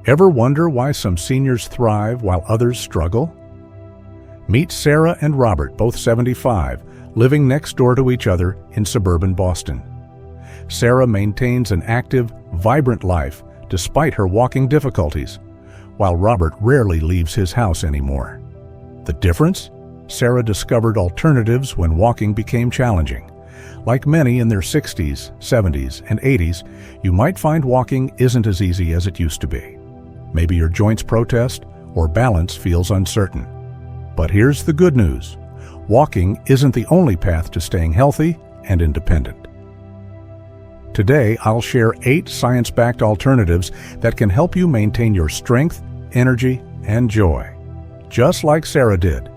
Ever wonder why some seniors thrive while others struggle? Meet Sarah and Robert, both 75, living next door to each other in suburban Boston. Sarah maintains an active, vibrant life despite her walking difficulties, while Robert rarely leaves his house anymore. The difference? Sarah discovered alternatives when walking became challenging. Like many in their 60s, 70s, and 80s, you might find walking isn't as easy as it used to be. Maybe your joints protest or balance feels uncertain. But here's the good news. Walking isn't the only path to staying healthy and independent. Today, I'll share 8 science-backed alternatives that can help you maintain your strength, energy, and joy. Just like Sarah did.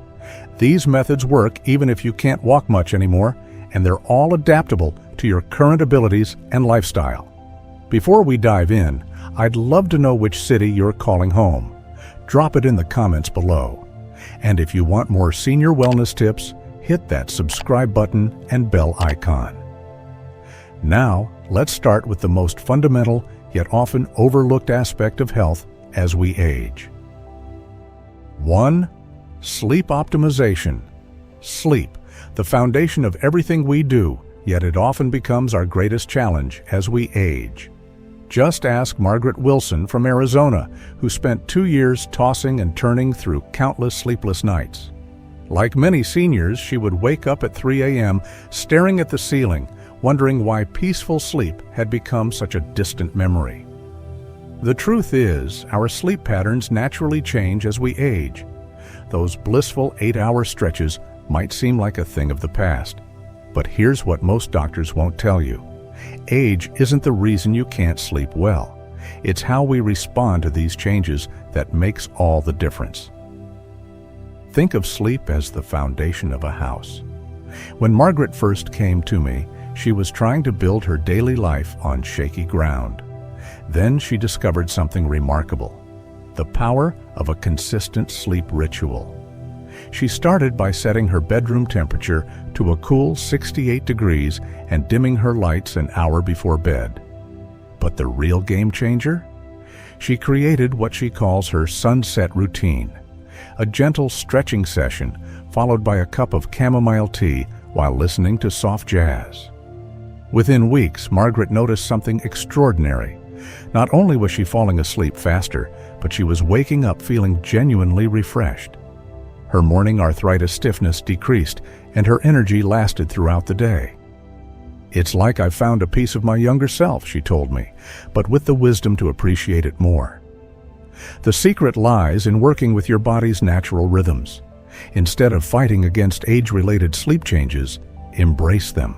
These methods work even if you can't walk much anymore, and they're all adaptable to your current abilities and lifestyle. Before we dive in, I'd love to know which city you're calling home. Drop it in the comments below. And if you want more senior wellness tips, hit that subscribe button and bell icon. Now, let's start with the most fundamental yet often overlooked aspect of health as we age. 1. Sleep optimization. Sleep, the foundation of everything we do, yet it often becomes our greatest challenge as we age. Just ask Margaret Wilson from Arizona, who spent 2 years tossing and turning through countless sleepless nights. Like many seniors, she would wake up at 3 a.m. staring at the ceiling, wondering why peaceful sleep had become such a distant memory. The truth is, our sleep patterns naturally change as we age. Those blissful 8-hour stretches might seem like a thing of the past. But here's what most doctors won't tell you. Age isn't the reason you can't sleep well. It's how we respond to these changes that makes all the difference. Think of sleep as the foundation of a house. When Margaret first came to me, she was trying to build her daily life on shaky ground. Then she discovered something remarkable: the power of a consistent sleep ritual. She started by setting her bedroom temperature to a cool 68 degrees and dimming her lights an hour before bed. But the real game changer? She created what she calls her sunset routine, a gentle stretching session followed by a cup of chamomile tea while listening to soft jazz. Within weeks, Margaret noticed something extraordinary. Not only was she falling asleep faster, but she was waking up feeling genuinely refreshed. Her morning arthritis stiffness decreased, and her energy lasted throughout the day. "It's like I found a piece of my younger self," she told me, but with the wisdom to appreciate it more. The secret lies in working with your body's natural rhythms. Instead of fighting against age-related sleep changes, embrace them.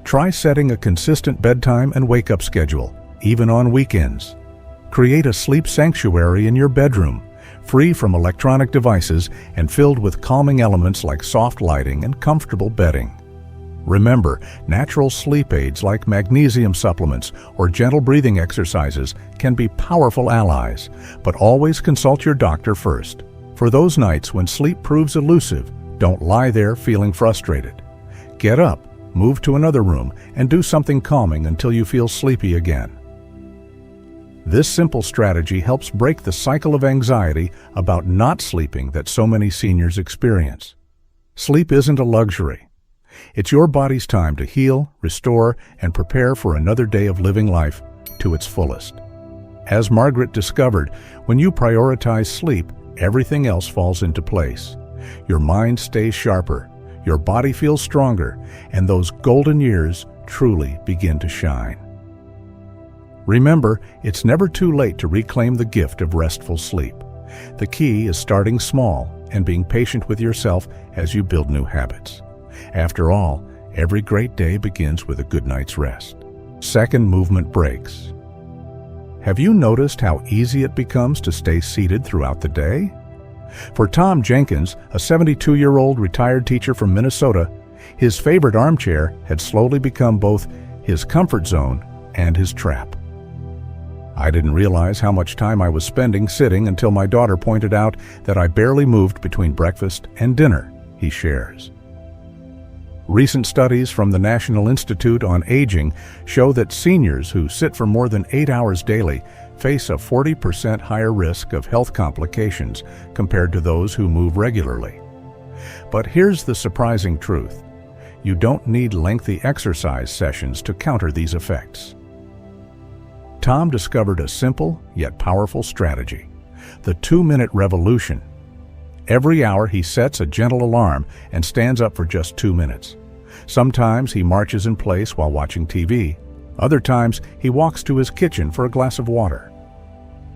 Try setting a consistent bedtime and wake-up schedule, even on weekends. Create a sleep sanctuary in your bedroom, free from electronic devices and filled with calming elements like soft lighting and comfortable bedding. Remember, natural sleep aids like magnesium supplements or gentle breathing exercises can be powerful allies, but always consult your doctor first. For those nights when sleep proves elusive, don't lie there feeling frustrated. Get up, move to another room, and do something calming until you feel sleepy again. This simple strategy helps break the cycle of anxiety about not sleeping that so many seniors experience. Sleep isn't a luxury. It's your body's time to heal, restore, and prepare for another day of living life to its fullest. As Margaret discovered, when you prioritize sleep, everything else falls into place. Your mind stays sharper, your body feels stronger, and those golden years truly begin to shine. Remember, it's never too late to reclaim the gift of restful sleep. The key is starting small and being patient with yourself as you build new habits. After all, every great day begins with a good night's rest. Second, movement breaks. Have you noticed how easy it becomes to stay seated throughout the day? For Tom Jenkins, a 72-year-old retired teacher from Minnesota, his favorite armchair had slowly become both his comfort zone and his trap. "I didn't realize how much time I was spending sitting until my daughter pointed out that I barely moved between breakfast and dinner," he shares. Recent studies from the National Institute on Aging show that seniors who sit for more than 8 hours daily face a 40% higher risk of health complications compared to those who move regularly. But here's the surprising truth. You don't need lengthy exercise sessions to counter these effects. Tom discovered a simple yet powerful strategy: the 2-minute revolution. Every hour he sets a gentle alarm and stands up for just 2 minutes. Sometimes he marches in place while watching TV. Other times he walks to his kitchen for a glass of water.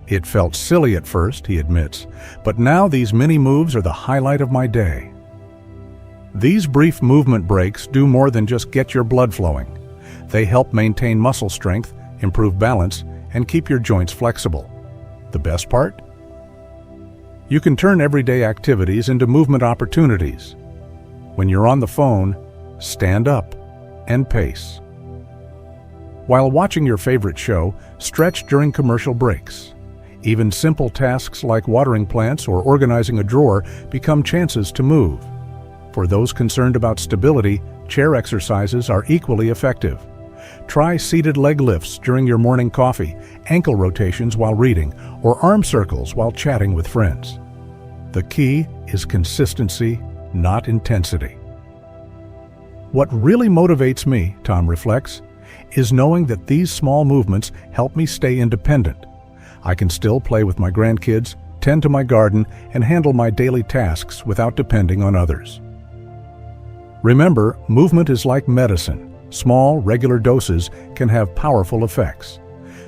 It felt silly at first, he admits, but now these mini moves are the highlight of my day. These brief movement breaks do more than just get your blood flowing. They help maintain muscle strength, improve balance, and keep your joints flexible. The best part? You can turn everyday activities into movement opportunities. When you're on the phone, stand up and pace. While watching your favorite show, stretch during commercial breaks. Even simple tasks like watering plants or organizing a drawer become chances to move. For those concerned about stability, chair exercises are equally effective. Try seated leg lifts during your morning coffee, ankle rotations while reading, or arm circles while chatting with friends. The key is consistency, not intensity. What really motivates me, Tom reflects, is knowing that these small movements help me stay independent. I can still play with my grandkids, tend to my garden, and handle my daily tasks without depending on others. Remember, movement is like medicine. Small, regular doses can have powerful effects.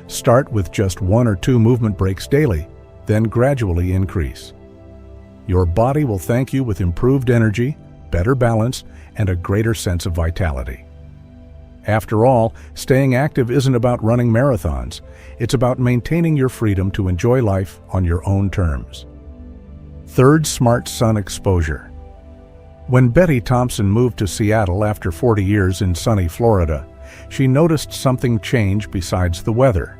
Start with just 1 or 2 movement breaks daily, then gradually increase. Your body will thank you with improved energy, better balance, and a greater sense of vitality. After all, staying active isn't about running marathons. It's about maintaining your freedom to enjoy life on your own terms. Third, smart sun exposure. When Betty Thompson moved to Seattle after 40 years in sunny Florida, she noticed something change besides the weather.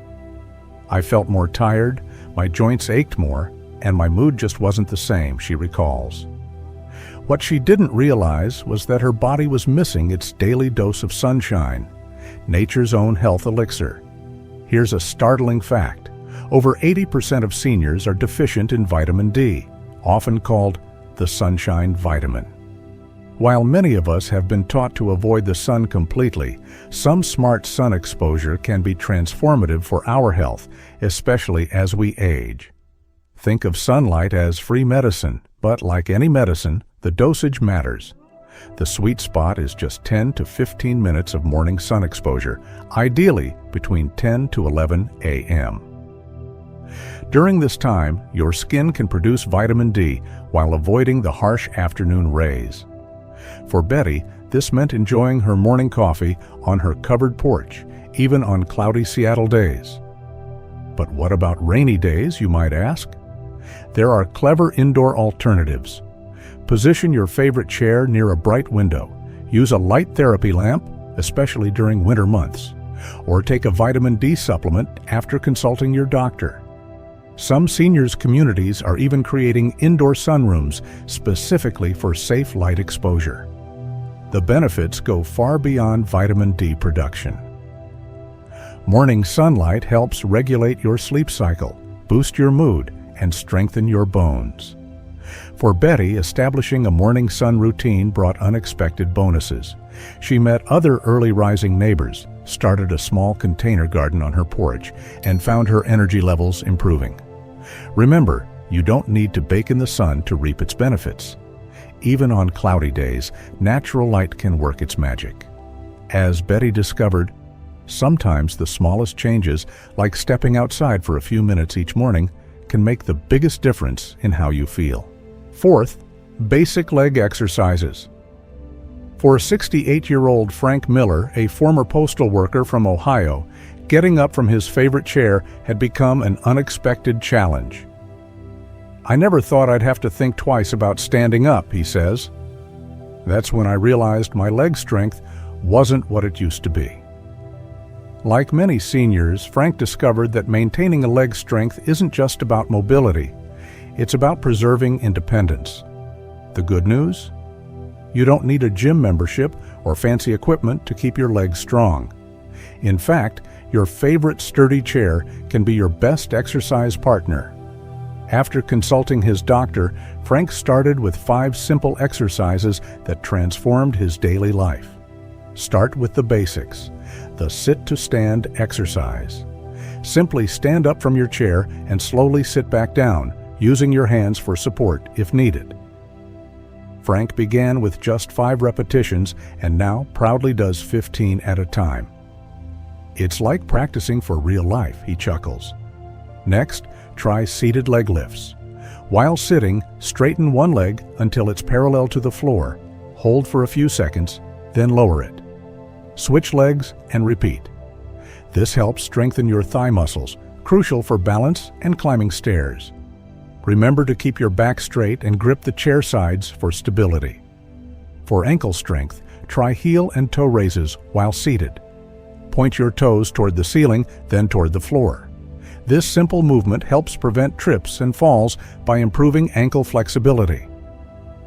I felt more tired, my joints ached more, and my mood just wasn't the same, she recalls. What she didn't realize was that her body was missing its daily dose of sunshine, nature's own health elixir. Here's a startling fact. Over 80% of seniors are deficient in vitamin D, often called the sunshine vitamin. While many of us have been taught to avoid the sun completely, some smart sun exposure can be transformative for our health, especially as we age. Think of sunlight as free medicine, but like any medicine, the dosage matters. The sweet spot is just 10 to 15 minutes of morning sun exposure, ideally between 10 to 11 a.m. During this time, your skin can produce vitamin D while avoiding the harsh afternoon rays. For Betty, this meant enjoying her morning coffee on her covered porch, even on cloudy Seattle days. But what about rainy days, you might ask? There are clever indoor alternatives. Position your favorite chair near a bright window. Use a light therapy lamp, especially during winter months. Or take a vitamin D supplement after consulting your doctor. Some seniors' communities are even creating indoor sunrooms specifically for safe light exposure. The benefits go far beyond vitamin D production. Morning sunlight helps regulate your sleep cycle, boost your mood, and strengthen your bones. For Betty, establishing a morning sun routine brought unexpected bonuses. She met other early rising neighbors, started a small container garden on her porch, and found her energy levels improving. Remember, you don't need to bake in the sun to reap its benefits. Even on cloudy days, natural light can work its magic. As Betty discovered, sometimes the smallest changes, like stepping outside for a few minutes each morning, can make the biggest difference in how you feel. Fourth, basic leg exercises. For 68-year-old Frank Miller, a former postal worker from Ohio, getting up from his favorite chair had become an unexpected challenge. "I never thought I'd have to think twice about standing up," he says. "That's when I realized my leg strength wasn't what it used to be." Like many seniors, Frank discovered that maintaining a leg strength isn't just about mobility. It's about preserving independence. The good news? You don't need a gym membership or fancy equipment to keep your legs strong. In fact, your favorite sturdy chair can be your best exercise partner. After consulting his doctor, Frank started with 5 simple exercises that transformed his daily life. Start with the basics, the sit-to-stand exercise. Simply stand up from your chair and slowly sit back down, using your hands for support if needed. Frank began with just 5 repetitions and now proudly does 15 at a time. It's like practicing for real life, he chuckles. Next, try seated leg lifts. While sitting, straighten one leg until it's parallel to the floor. Hold for a few seconds, then lower it. Switch legs and repeat. This helps strengthen your thigh muscles, crucial for balance and climbing stairs. Remember to keep your back straight and grip the chair sides for stability. For ankle strength, try heel and toe raises while seated. Point your toes toward the ceiling, then toward the floor. This simple movement helps prevent trips and falls by improving ankle flexibility.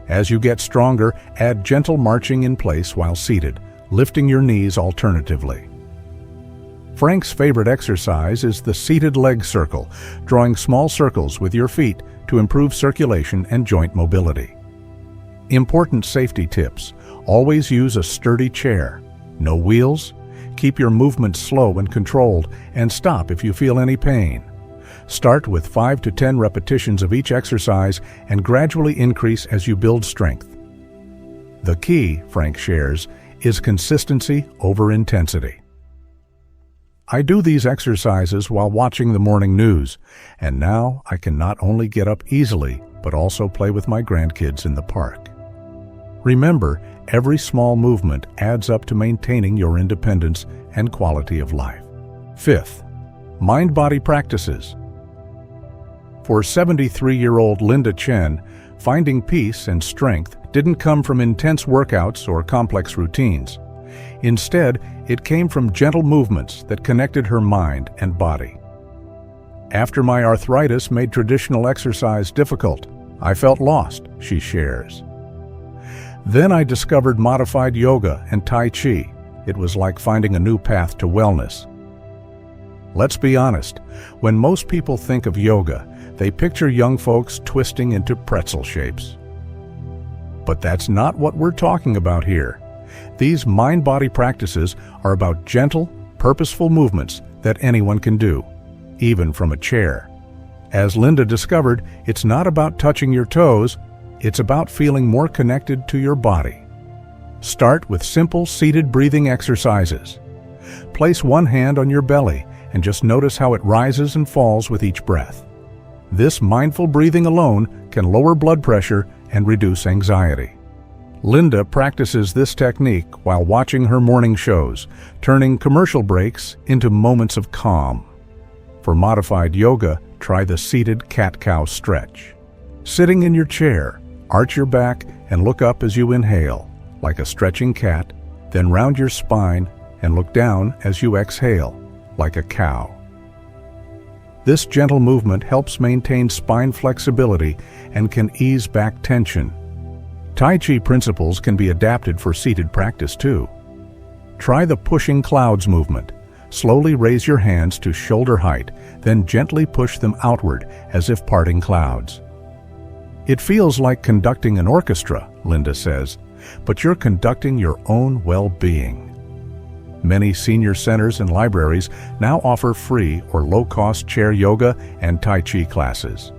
As you get stronger, add gentle marching in place while seated, lifting your knees alternatively. Frank's favorite exercise is the seated leg circle, drawing small circles with your feet to improve circulation and joint mobility. Important safety tips: always use a sturdy chair. No wheels. Keep your movements slow and controlled, and stop if you feel any pain. Start with 5 to 10 repetitions of each exercise and gradually increase as you build strength. The key, Frank shares, is consistency over intensity. I do these exercises while watching the morning news, and now I can not only get up easily, but also play with my grandkids in the park. Remember, every small movement adds up to maintaining your independence and quality of life. 5th, mind-body practices. For 73-year-old Linda Chen, finding peace and strength didn't come from intense workouts or complex routines. Instead, it came from gentle movements that connected her mind and body. After my arthritis made traditional exercise difficult, I felt lost, she shares. Then I discovered modified yoga and Tai Chi. It was like finding a new path to wellness. Let's be honest, when most people think of yoga, they picture young folks twisting into pretzel shapes. But that's not what we're talking about here. These mind-body practices are about gentle, purposeful movements that anyone can do, even from a chair. As Linda discovered, it's not about touching your toes, it's about feeling more connected to your body. Start with simple seated breathing exercises. Place one hand on your belly and just notice how it rises and falls with each breath. This mindful breathing alone can lower blood pressure and reduce anxiety. Linda practices this technique while watching her morning shows, turning commercial breaks into moments of calm. For modified yoga, try the seated cat-cow stretch. Sitting in your chair, arch your back and look up as you inhale, like a stretching cat, then round your spine and look down as you exhale, like a cow. This gentle movement helps maintain spine flexibility and can ease back tension. Tai Chi principles can be adapted for seated practice too. Try the pushing clouds movement. Slowly raise your hands to shoulder height, then gently push them outward as if parting clouds. It feels like conducting an orchestra, Linda says, but you're conducting your own well-being. Many senior centers and libraries now offer free or low-cost chair yoga and Tai Chi classes.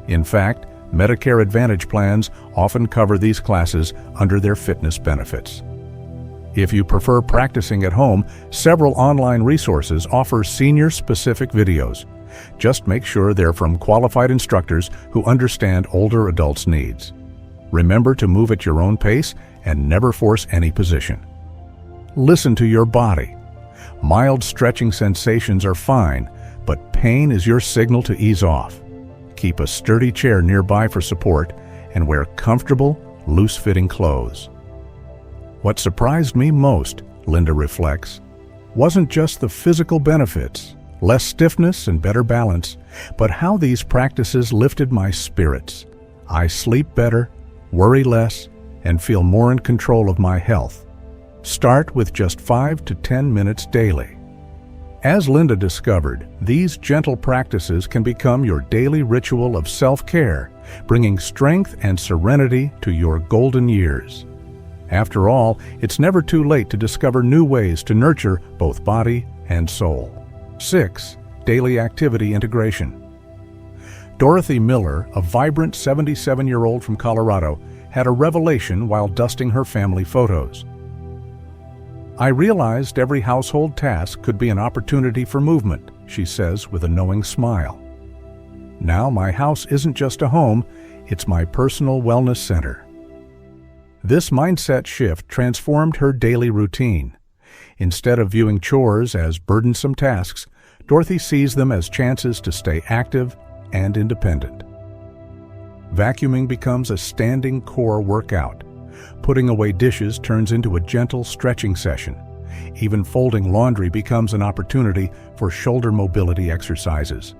In fact, Medicare Advantage plans often cover these classes under their fitness benefits. If you prefer practicing at home, several online resources offer senior-specific videos. Just make sure they're from qualified instructors who understand older adults' needs. Remember to move at your own pace and never force any position. Listen to your body. Mild stretching sensations are fine, but pain is your signal to ease off. Keep a sturdy chair nearby for support and wear comfortable, loose-fitting clothes. What surprised me most, Linda reflects, wasn't just the physical benefits, less stiffness and better balance, but how these practices lifted my spirits. I sleep better, worry less, and feel more in control of my health. Start with just 5 to 10 minutes daily. As Linda discovered, these gentle practices can become your daily ritual of self-care, bringing strength and serenity to your golden years. After all, it's never too late to discover new ways to nurture both body and soul. 6. Daily activity integration. Dorothy Miller, a vibrant 77-year-old from Colorado, had a revelation while dusting her family photos. "I realized every household task could be an opportunity for movement," she says with a knowing smile. "Now my house isn't just a home, it's my personal wellness center." This mindset shift transformed her daily routine. Instead of viewing chores as burdensome tasks, Dorothy sees them as chances to stay active and independent. Vacuuming becomes a standing core workout. Putting away dishes turns into a gentle stretching session. Even folding laundry becomes an opportunity for shoulder mobility exercises.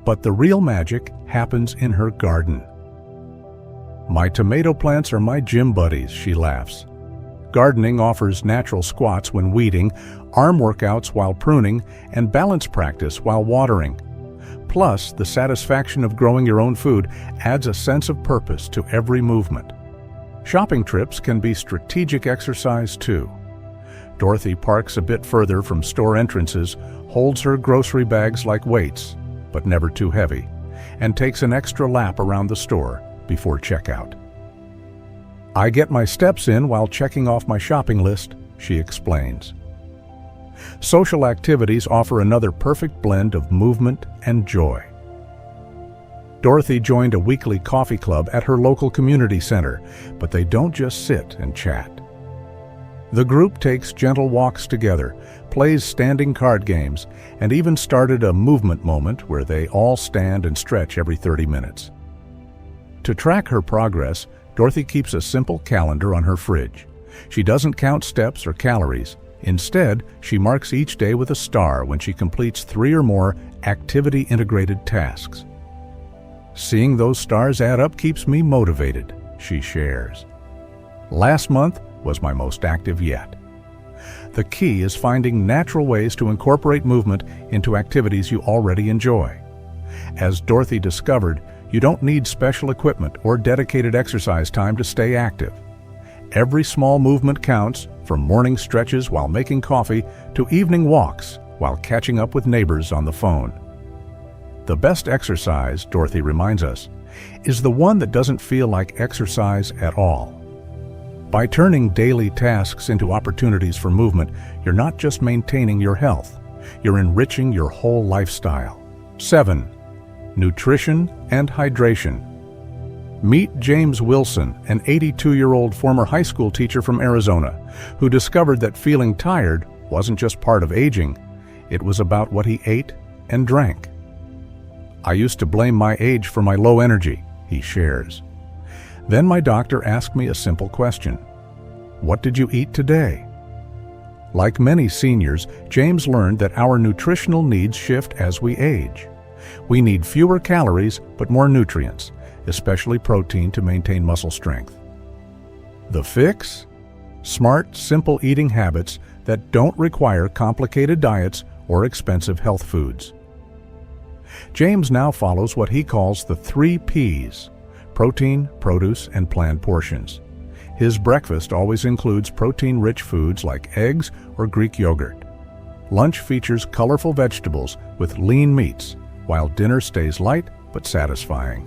But the real magic happens in her garden. "My tomato plants are my gym buddies," she laughs. Gardening offers natural squats when weeding, arm workouts while pruning, and balance practice while watering. Plus, the satisfaction of growing your own food adds a sense of purpose to every movement. Shopping trips can be strategic exercise too. Dorothy parks a bit further from store entrances, holds her grocery bags like weights, but never too heavy, and takes an extra lap around the store before checkout. "I get my steps in while checking off my shopping list," she explains. Social activities offer another perfect blend of movement and joy. Dorothy joined a weekly coffee club at her local community center, but they don't just sit and chat. The group takes gentle walks together, plays standing card games, and even started a movement moment where they all stand and stretch every 30 minutes. To track her progress, Dorothy keeps a simple calendar on her fridge. She doesn't count steps or calories. Instead, she marks each day with a star when she completes 3 or more activity-integrated tasks. "Seeing those stars add up keeps me motivated," she shares. "Last month was my most active yet." The key is finding natural ways to incorporate movement into activities you already enjoy. As Dorothy discovered, you don't need special equipment or dedicated exercise time to stay active. Every small movement counts, from morning stretches while making coffee to evening walks while catching up with neighbors on the phone. The best exercise, Dorothy reminds us, is the one that doesn't feel like exercise at all. By turning daily tasks into opportunities for movement, you're not just maintaining your health, you're enriching your whole lifestyle. 7. Nutrition and hydration. Meet James Wilson, an 82-year-old former high school teacher from Arizona, who discovered that feeling tired wasn't just part of aging, it was about what he ate and drank. "I used to blame my age for my low energy," he shares. "Then my doctor asked me a simple question. What did you eat today?" Like many seniors, James learned that our nutritional needs shift as we age. We need fewer calories but more nutrients, especially protein to maintain muscle strength. The fix? Smart, simple eating habits that don't require complicated diets or expensive health foods. James now follows what he calls the 3 Ps: protein, produce, and planned portions. His breakfast always includes protein-rich foods like eggs or Greek yogurt. Lunch features colorful vegetables with lean meats, while dinner stays light but satisfying.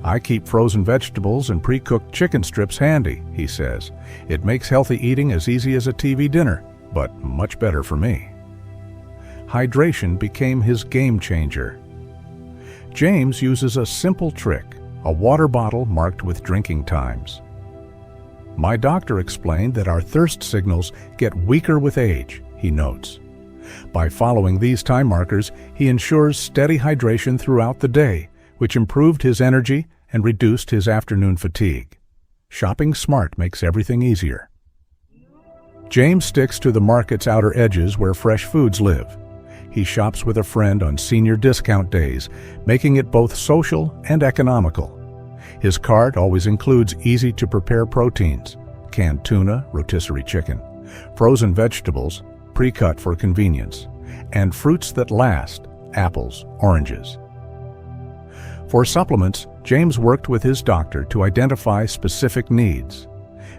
"I keep frozen vegetables and pre-cooked chicken strips handy," he says. "It makes healthy eating as easy as a TV dinner, but much better for me." Hydration became his game changer. James uses a simple trick, a water bottle marked with drinking times. "My doctor explained that our thirst signals get weaker with age," he notes. By following these time markers, he ensures steady hydration throughout the day, which improved his energy and reduced his afternoon fatigue. Shopping smart makes everything easier. James sticks to the market's outer edges where fresh foods live. He shops with a friend on senior discount days, making it both social and economical. His cart always includes easy-to-prepare proteins, canned tuna, rotisserie chicken, frozen vegetables, pre-cut for convenience, and fruits that last, apples, oranges. For supplements, James worked with his doctor to identify specific needs.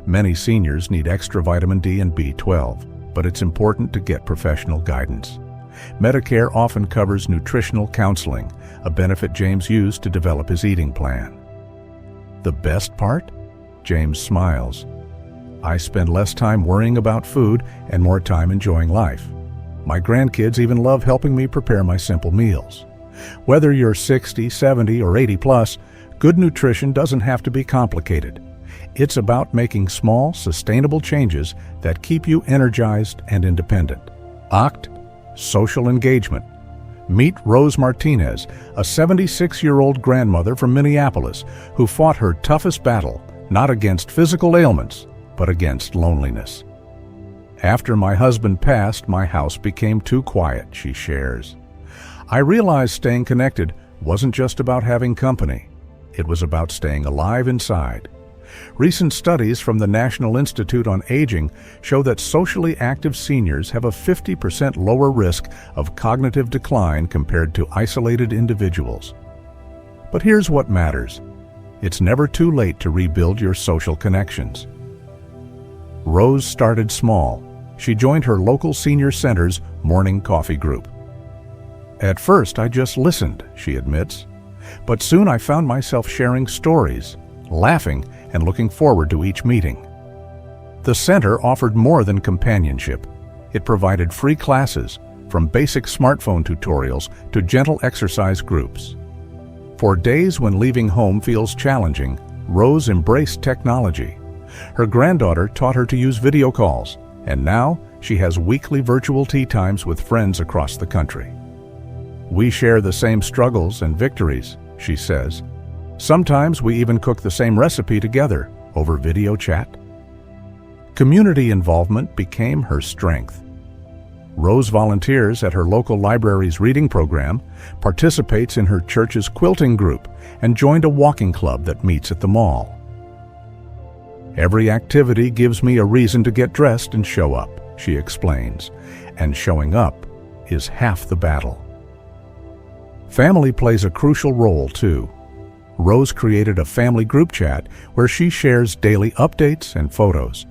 Many seniors need extra vitamin D and B12, but it's important to get professional guidance. Medicare often covers nutritional counseling, a benefit James used to develop his eating plan. The best part? James smiles. I spend less time worrying about food and more time enjoying life. My grandkids even love helping me prepare my simple meals. Whether you're 60, 70, or 80 plus, good nutrition doesn't have to be complicated. It's about making small, sustainable changes that keep you energized and independent. OCT, social engagement. Meet Rose Martinez, a 76-year-old grandmother from Minneapolis who fought her toughest battle, not against physical ailments, but against loneliness. After my husband passed, my house became too quiet, she shares. I realized staying connected wasn't just about having company. It was about staying alive inside. Recent studies from the National Institute on Aging show that socially active seniors have a 50% lower risk of cognitive decline compared to isolated individuals. But here's what matters. It's never too late to rebuild your social connections. Rose started small. She joined her local senior center's morning coffee group. At first, I just listened, she admits. But soon I found myself sharing stories, laughing, and looking forward to each meeting. The center offered more than companionship. It provided free classes, from basic smartphone tutorials to gentle exercise groups. For days when leaving home feels challenging, Rose embraced technology. Her granddaughter taught her to use video calls, and now she has weekly virtual tea times with friends across the country. We share the same struggles and victories, she says. Sometimes we even cook the same recipe together over video chat. Community involvement became her strength. Rose volunteers at her local library's reading program, participates in her church's quilting group, and joined a walking club that meets at the mall. Every activity gives me a reason to get dressed and show up, she explains, and showing up is half the battle. Family plays a crucial role, too. Rose created a family group chat where she shares daily updates and photos.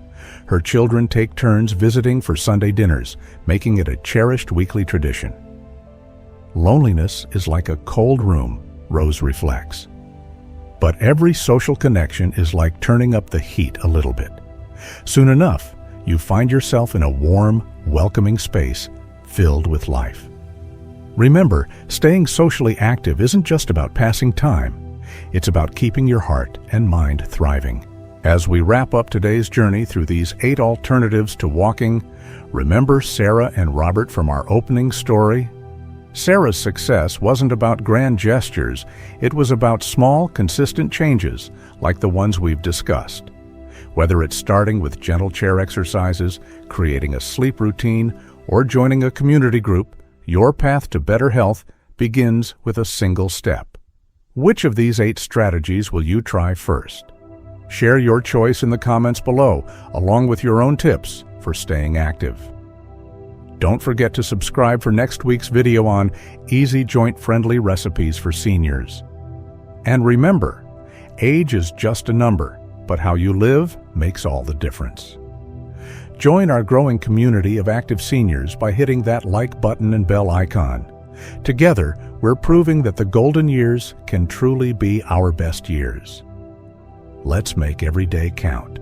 Her children take turns visiting for Sunday dinners, making it a cherished weekly tradition. Loneliness is like a cold room, Rose reflects. But every social connection is like turning up the heat a little bit. Soon enough, you find yourself in a warm, welcoming space filled with life. Remember, staying socially active isn't just about passing time. It's about keeping your heart and mind thriving. As we wrap up today's journey through these 8 alternatives to walking, remember Sarah and Robert from our opening story? Sarah's success wasn't about grand gestures. It was about small, consistent changes like the ones we've discussed. Whether it's starting with gentle chair exercises, creating a sleep routine, or joining a community group, your path to better health begins with a single step. Which of these 8 strategies will you try first? Share your choice in the comments below, along with your own tips for staying active. Don't forget to subscribe for next week's video on easy joint-friendly recipes for seniors. And remember, age is just a number, but how you live makes all the difference. Join our growing community of active seniors by hitting that like button and bell icon. Together, we're proving that the golden years can truly be our best years. Let's make every day count.